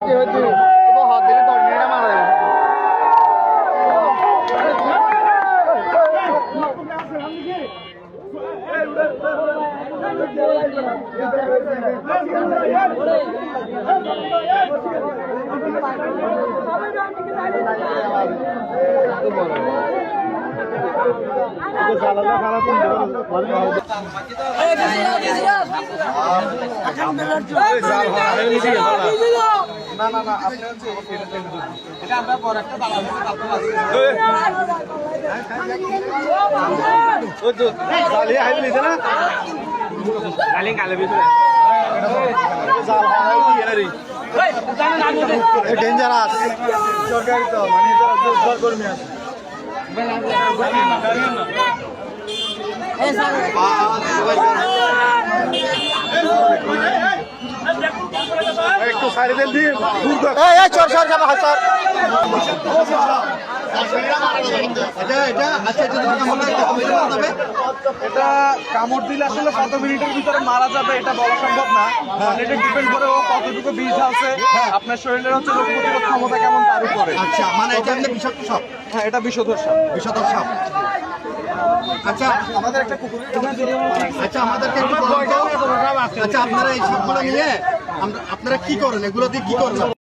হাত দিলে 10 মিনিটে মারা যাবে। না না না আপনি হচ্ছে এটা আমরা পর একটা দাঁড়াবো ওই তো জালি আইলে নিতে না গালি গালে ভিতরে জাল হারাই দিয়ে রে এই ডেঞ্জারাস সরকারি তো মানে যারা দোষর কর্মী আছে একটু সাইড দেন দিয়ে এই চল সর যাবে স্যার এটা কামড় দিলে আসলে কত মিনিটের ভিতরে মারা যাবে এটা বলা সম্ভব না। এটা ডিপেন্ড করে ও কতটুকু বিষ আছে, আপনার শরীরের হচ্ছে রোগ প্রতিরোধ ক্ষমতা কেমন তার উপরে। আচ্ছা, মানে এটা এমনি বিষাক্ত সাপ? হ্যাঁ, এটা বিষধর সাপ। বিষধর সাপ। আচ্ছা, আমাদের একটা কুকুর, আচ্ছা আমাদেরকে একটু বলুন তো, আচ্ছা আপনারা এই সাপগুলো নিয়ে আপনারা কি করেন, এগুলো দিয়ে কি করেন?